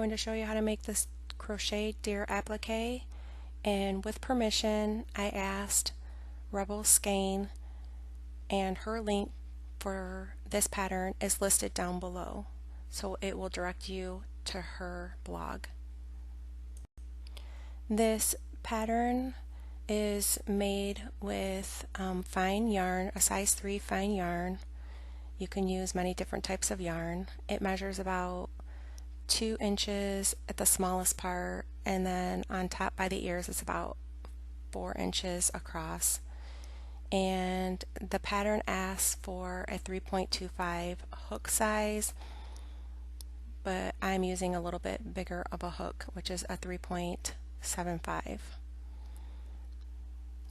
going to show you how to make this Crochet Deer Appliqué, and with permission I asked Rebel Skane, and her link for this pattern is listed down below, so it will direct you to her blog. This pattern is made with fine yarn, a size 3 fine yarn. You can use many different types of yarn. It measures about 2 inches at the smallest part, and then on top by the ears it's about 4 inches across. And the pattern asks for a 3.25 hook size, but I'm using a little bit bigger of a hook, which is a 3.75.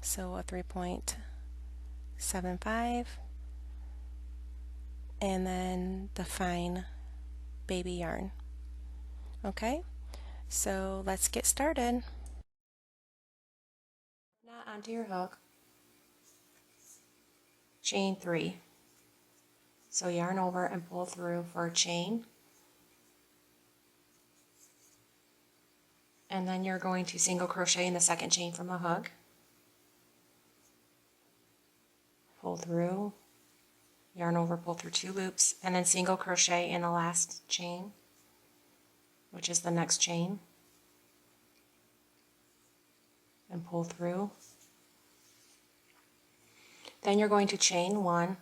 So a 3.75, and then the fine baby yarn. Okay, so let's get started. Now onto your hook, chain 3. So yarn over and pull through for a chain, and then you're going to single crochet in the second chain from the hook, pull through, yarn over, pull through 2 loops, and then single crochet in the last chain, which is the next chain, and pull through. Then you're going to chain 1,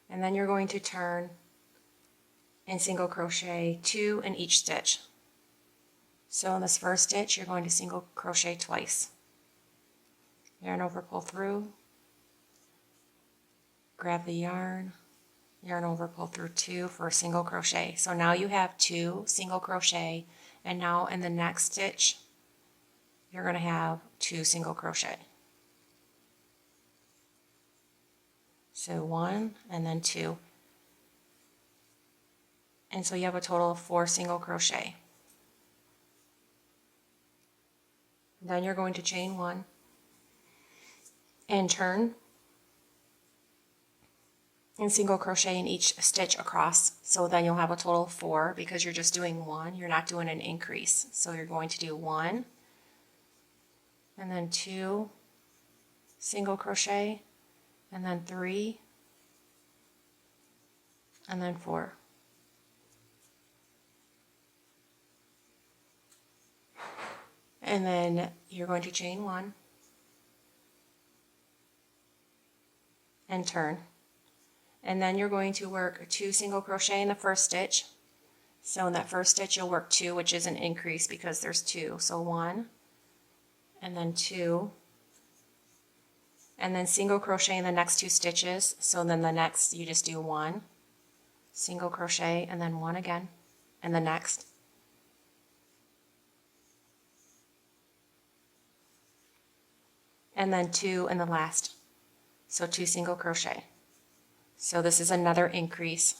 and then you're going to turn and single crochet 2 in each stitch. So in this first stitch you're going to single crochet twice. Yarn over, pull through, grab the yarn, yarn over, pull through 2 for a single crochet. So now you have 2 single crochet, and now in the next stitch you're going to have 2 single crochet. So 1 and then 2. And so you have a total of 4 single crochet. Then you're going to chain 1 and turn and single crochet in each stitch across. So then you'll have a total of 4 because you're just doing 1, you're not doing an increase. So you're going to do 1 and then 2 single crochet, and then 3 and then 4. And then you're going to chain 1 and turn. And then you're going to work 2 single crochet in the first stitch. So in that first stitch you'll work 2, which is an increase because there's 2. So 1 and then 2, and then single crochet in the next 2 stitches. So then the next you just do 1 single crochet and then 1 again, and the next. And then 2 in the last. So 2 single crochet. So this is another increase.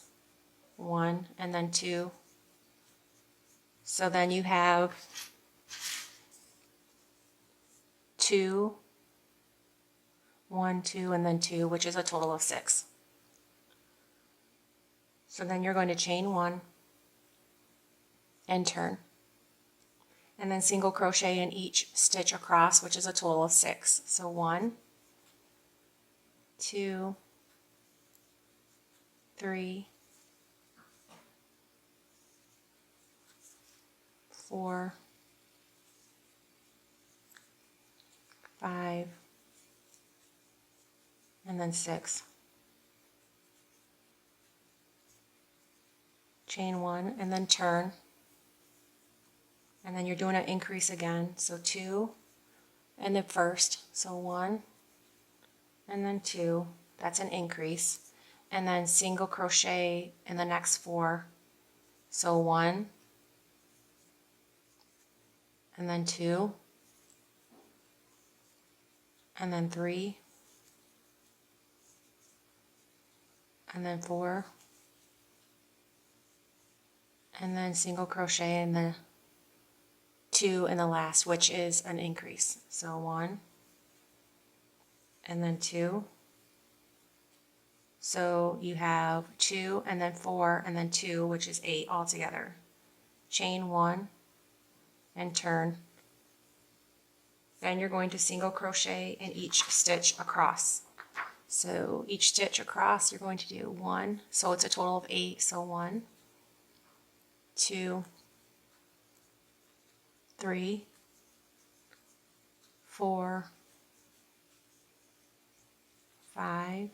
1 and then 2. So then you have 2, 1, 2, and then 2, which is a total of 6. So then you're going to chain 1 and turn, and then single crochet in each stitch across, which is a total of 6. So 1, 2, 3, 4, 5, and then 6. Chain 1 and then turn, and then you're doing an increase again. So 2 and the first, so 1 and then 2, that's an increase, and then single crochet in the next 4. So 1 and then 2 and then 3 and then 4, and then single crochet in the 2 in the last, which is an increase. So 1 and then 2 So you have 2 and then 4 and then 2, which is 8 altogether. Chain 1 and turn. Then you're going to single crochet in each stitch across. So each stitch across you're going to do 1, so it's a total of 8, so 1, 2, 3, 4, 5,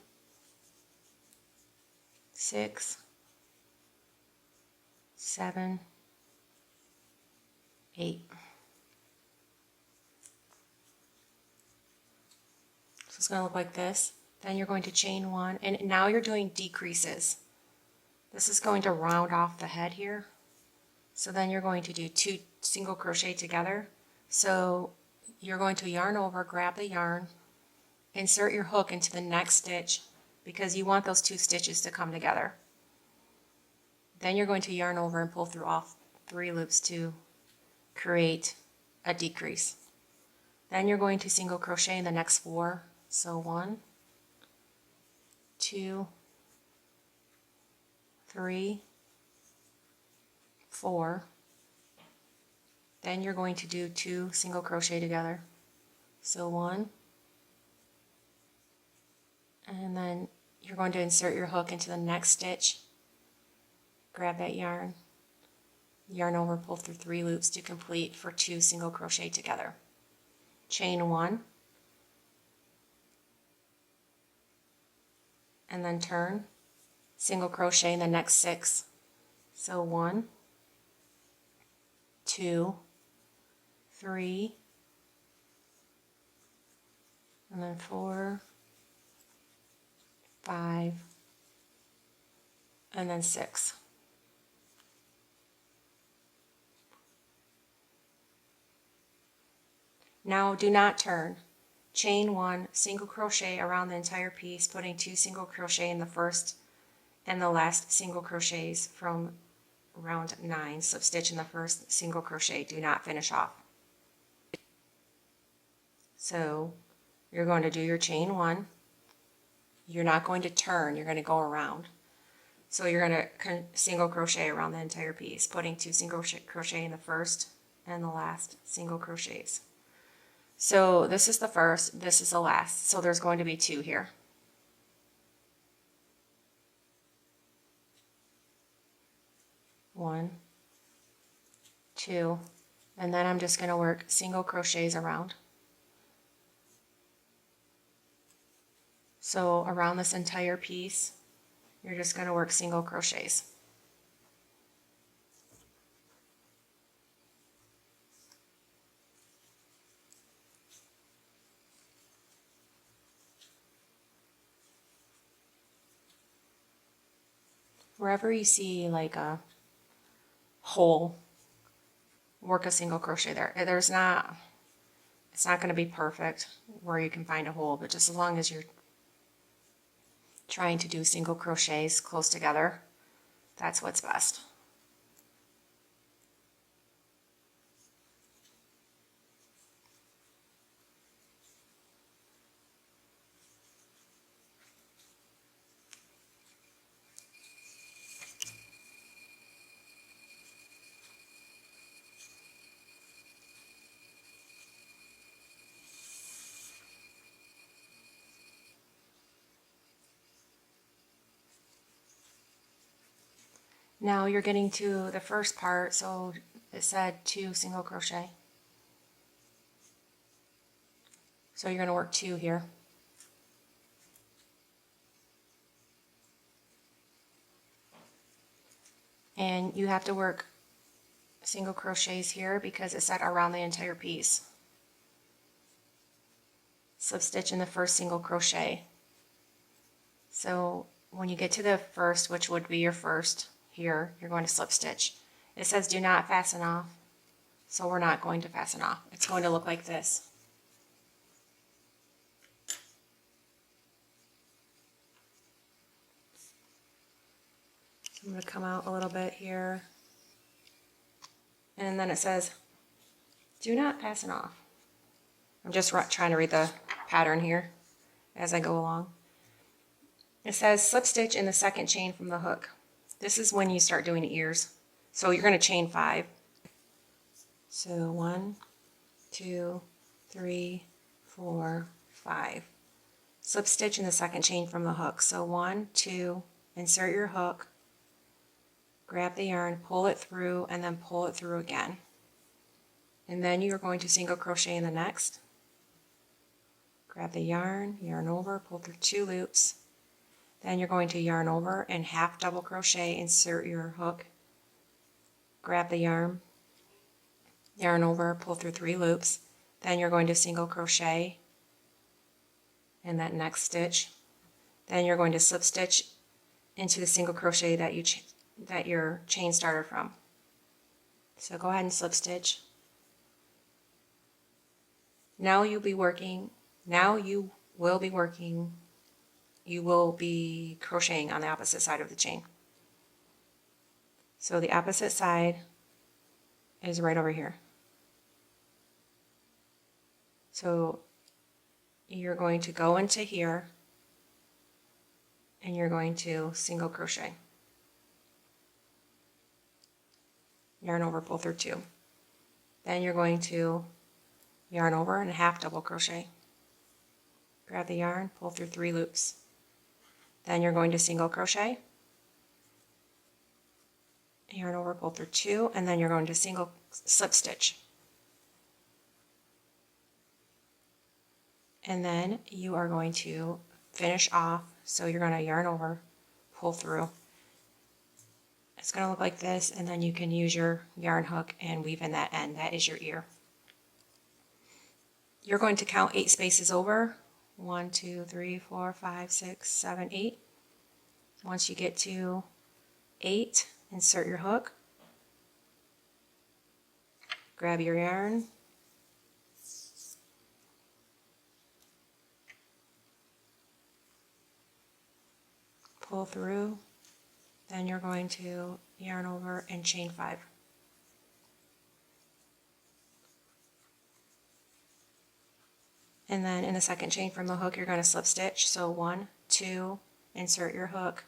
6, 7, 8. So it's going to look like this. Then you're going to chain 1, and now you're doing decreases. This is going to round off the head here. So then you're going to do 2 single crochet together. So you're going to yarn over, grab the yarn, insert your hook into the next stitch because you want those 2 stitches to come together. Then you're going to yarn over and pull through all 3 loops to create a decrease. Then you're going to single crochet in the next 4. So 1, 2, 3, 4. Then you're going to do 2 single crochet together. So 1, and then you're going to insert your hook into the next stitch, grab that yarn, yarn over, pull through 3 loops to complete for 2 single crochet together. Chain 1, and then turn, single crochet in the next 6. So 1, 2, 3, and then 4, 5, and then 6. Now do not turn. Chain 1, single crochet around the entire piece, putting 2 single crochet in the first and the last single crochets from round 9. Slip stitch in the first single crochet. Do not finish off. So you're going to do your chain 1. You're not going to turn, you're going to go around. So you're going to single crochet around the entire piece, putting 2 single crochet in the first and the last single crochets. So this is the first, this is the last, so there's going to be 2 here. One, 2, and then I'm just going to work single crochets around. So around this entire piece, you're just going to work single crochets. Wherever you see like a hole, work a single crochet there. It's not going to be perfect where you can find a hole, but just as long as you're trying to do single crochets close together, that's what's best. Now you're getting to the first part, so it said 2 single crochet. So you're going to work 2 here. And you have to work single crochets here because it said around the entire piece. Slip stitch in the first single crochet. So when you get to the first, which would be your first, here, you're going to slip stitch. It says do not fasten off, so we're not going to fasten off. It's going to look like this. I'm going to come out a little bit here, and then it says do not fasten off. I'm just trying to read the pattern here as I go along. It says slip stitch in the second chain from the hook. This is when you start doing ears. So you're going to chain 5. So 1, 2, 3, 4, 5. Slip stitch in the second chain from the hook. So 1, 2, insert your hook, grab the yarn, pull it through, and then pull it through again. And then you're going to single crochet in the next. Grab the yarn, yarn over, pull through 2 loops. Then you're going to yarn over and half double crochet, insert your hook, grab the yarn, yarn over, pull through 3 loops. Then you're going to single crochet in that next stitch. Then you're going to slip stitch into the single crochet that your chain started from. So go ahead and slip stitch. Now you will be crocheting on the opposite side of the chain. So the opposite side is right over here. So you're going to go into here and you're going to single crochet. Yarn over, pull through 2. Then you're going to yarn over and half double crochet. Grab the yarn, pull through 3 loops. Then you're going to single crochet, yarn over, pull through 2, and then you're going to single slip stitch. And then you are going to finish off, so you're going to yarn over, pull through. It's going to look like this, and then you can use your yarn hook and weave in that end. That is your ear. You're going to count 8 spaces over. 1, 2, 3, 4, 5, 6, 7, 8. Once you get to 8, insert your hook, grab your yarn, pull through, then you're going to yarn over and chain 5. And then in the second chain from the hook, you're going to slip stitch. So 1, 2, insert your hook,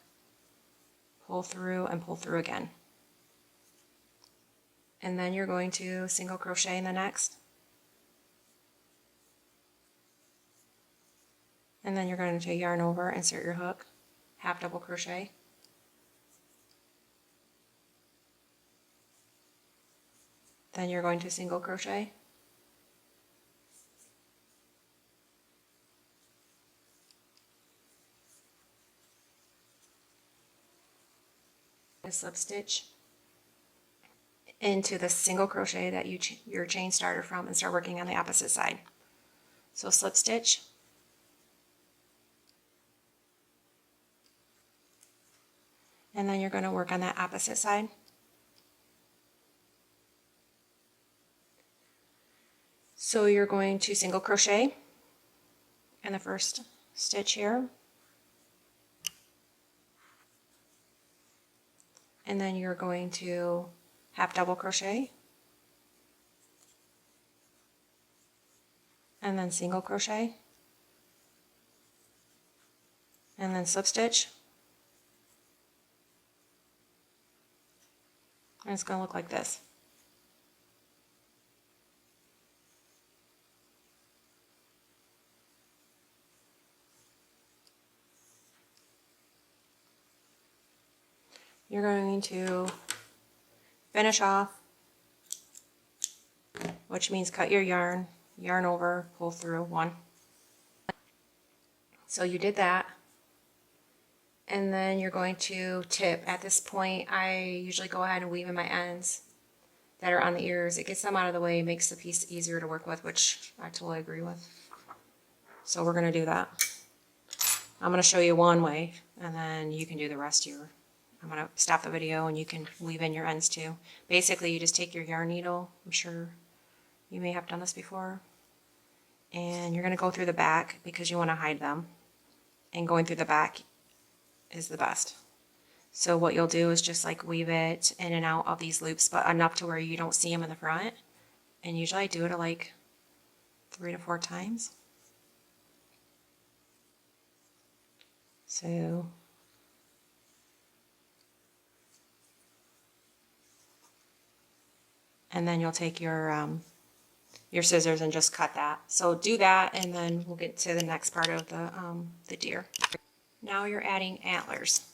pull through, and pull through again. And then you're going to single crochet in the next. And then you're going to yarn over, insert your hook, half double crochet. Then you're going to single crochet. Slip stitch into the single crochet that your chain started from and start working on the opposite side. So slip stitch, and then you're going to work on that opposite side. So you're going to single crochet in the first stitch here, and then you're going to half double crochet, and then single crochet, and then slip stitch. And it's going to look like this. You're going to finish off, which means cut your yarn, yarn over, pull through 1. So you did that. And then you're going to tip. At this point, I usually go ahead and weave in my ends that are on the ears. It gets them out of the way, makes the piece easier to work with, which I totally agree with. So we're going to do that. I'm going to show you one way, and then you can do the rest here. I'm going to stop the video and you can weave in your ends too. Basically, you just take your yarn needle. I'm sure you may have done this before. And you're going to go through the back because you want to hide them. And going through the back is the best. So what you'll do is just like weave it in and out of these loops, but enough to where you don't see them in the front. And usually I do it like 3 to 4 times. So and then you'll take your scissors and just cut that. So do that, and then we'll get to the next part of the deer. Now you're adding antlers.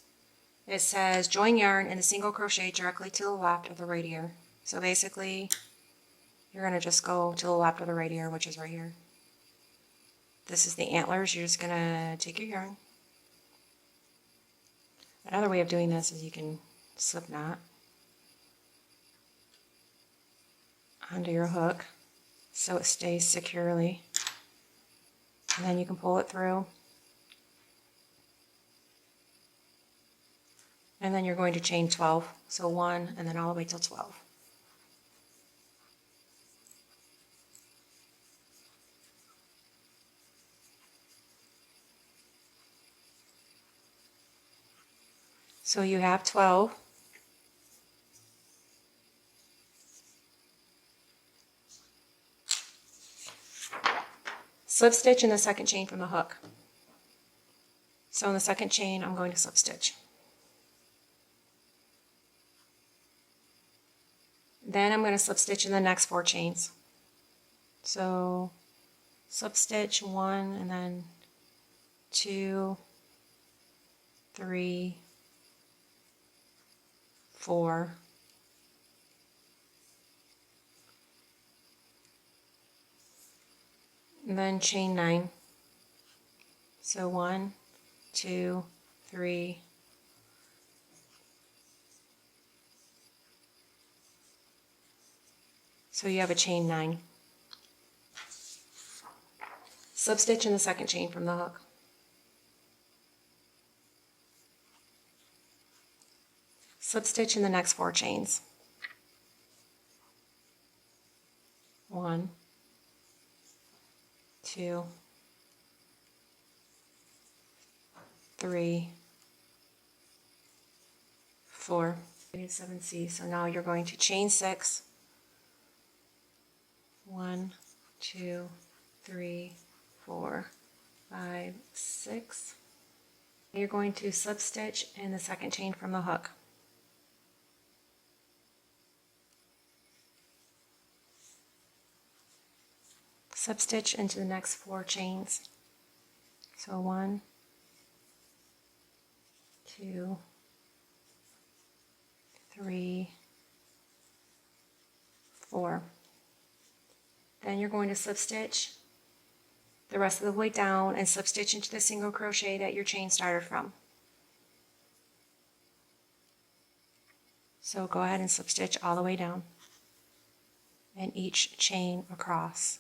It says join yarn in a single crochet directly to the left of the right ear. So basically, you're going to just go to the left of the right ear, which is right here. This is the antlers. You're just going to take your yarn. Another way of doing this is you can slip knot onto your hook so it stays securely. And then you can pull it through. And then you're going to chain 12. So 1 and then all the way till 12. So you have 12. Slip stitch in the second chain from the hook. So in the second chain, I'm going to slip stitch. Then I'm going to slip stitch in the next 4 chains. So slip stitch 1 and then 2, 3, 4, and then chain 9. So 1, 2, 3, so you have a chain 9. Slip stitch in the second chain from the hook. Slip stitch in the next 4 chains. 1, 2, 3, 4, 7C. So now you're going to chain 6. 1, 2, 3, 4, 5, 6. You're going to slip stitch in the second chain from the hook. Slip stitch into the next 4 chains. So 1, 2, 3, 4. Then you're going to slip stitch the rest of the way down and slip stitch into the single crochet that your chain started from. So go ahead and slip stitch all the way down and each chain across.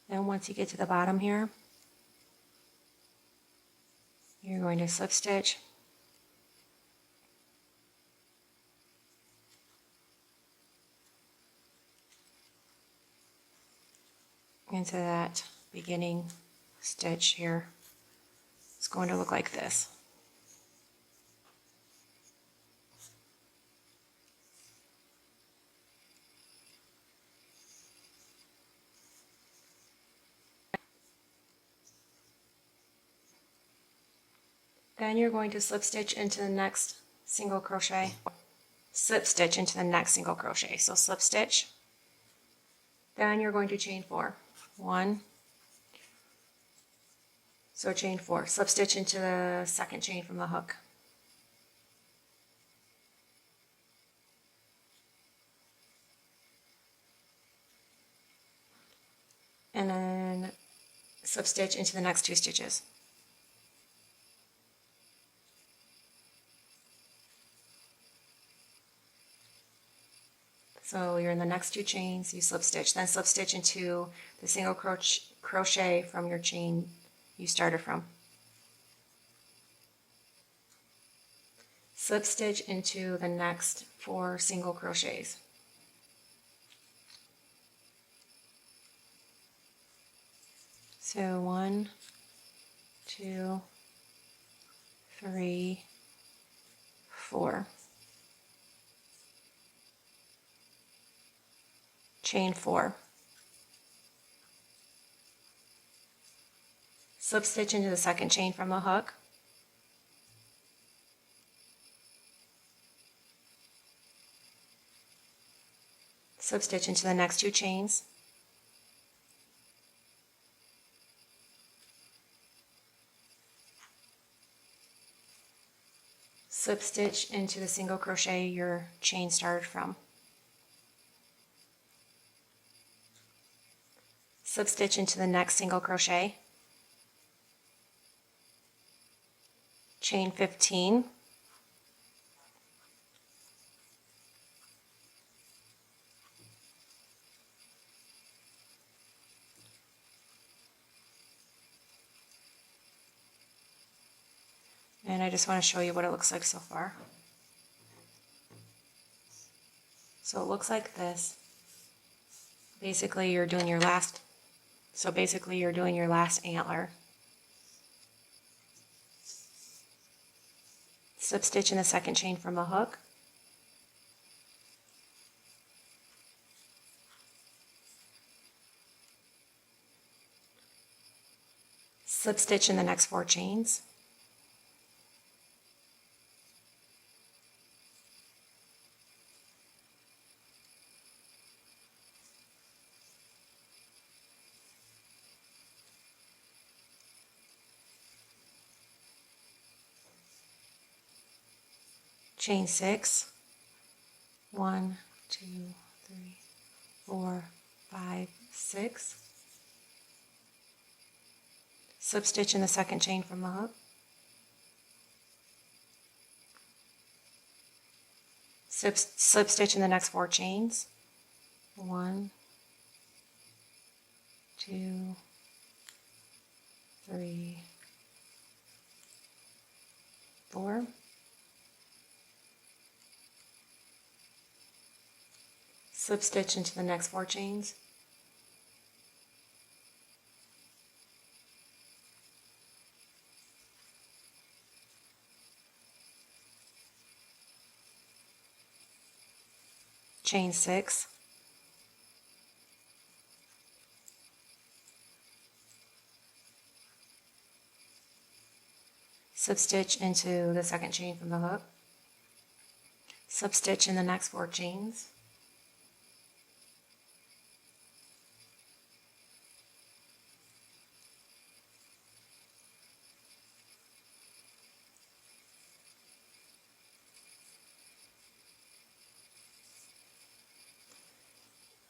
Then once you get to the bottom here, you're going to slip stitch into that beginning stitch here. It's going to look like this. Then you're going to slip stitch into the next single crochet. Slip stitch into the next single crochet. So slip stitch. Then you're going to chain 4. 1. So chain 4. Slip stitch into the second chain from the hook. And then slip stitch into the next 2 stitches. So you're in the next 2 chains, you slip stitch, then slip stitch into the single crochet from your chain you started from. slip stitch into the next 4 single crochets. So 1, 2, 3, 4. Chain 4. Slip stitch into the second chain from the hook. Slip stitch into the next 2 chains. Slip stitch into the single crochet your chain started from. Slip stitch into the next single crochet. Chain 15. And I just want to show you what it looks like so far. So it looks like this. Basically you're doing your last antler. Slip stitch in the second chain from the hook. Slip stitch in the next 4 chains. Chain 6. 1, 2, 3, 4, 5, 6. Slip stitch in the second chain from the hook. Slip stitch in the next 4 chains. 1, 2, 3, 4. Slip stitch into the next 4 chains. Chain 6. Slip stitch into the second chain from the hook. Slip stitch in the next 4 chains.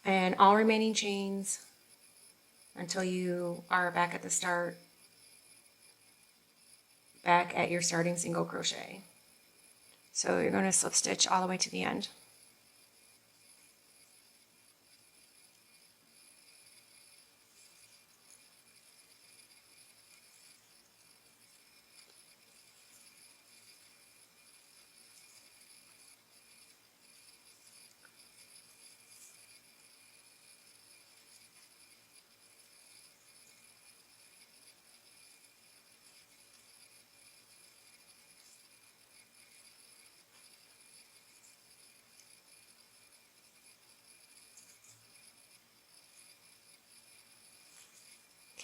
And all remaining chains until you are back at the start, back at your starting single crochet. So you're going to slip stitch all the way to the end.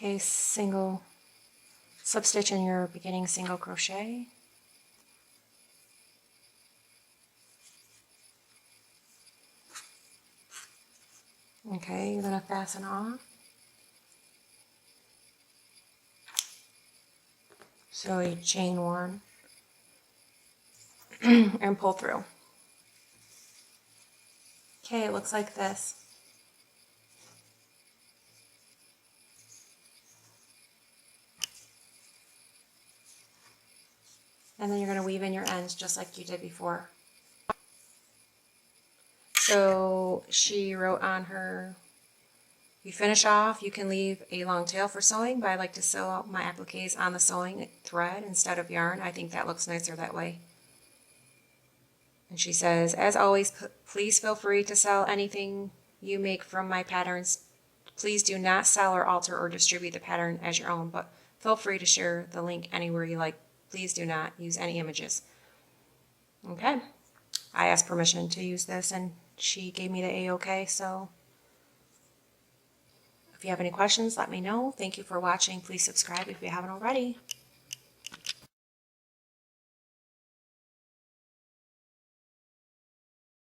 Okay, single slip stitch in your beginning single crochet. Okay, you're going to fasten off. So you chain 1 and pull through. Okay, it looks like this. And then you're going to weave in your ends just like you did before. So she wrote on her, you finish off, you can leave a long tail for sewing, but I like to sew out my appliques on the sewing thread instead of yarn. I think that looks nicer that way. And she says, as always, please feel free to sell anything you make from my patterns. Please do not sell or alter or distribute the pattern as your own, but feel free to share the link anywhere you like. Please do not use any images. Okay. I asked permission to use this and she gave me the A-OK, so if you have any questions, let me know. Thank you for watching. Please subscribe if you haven't already.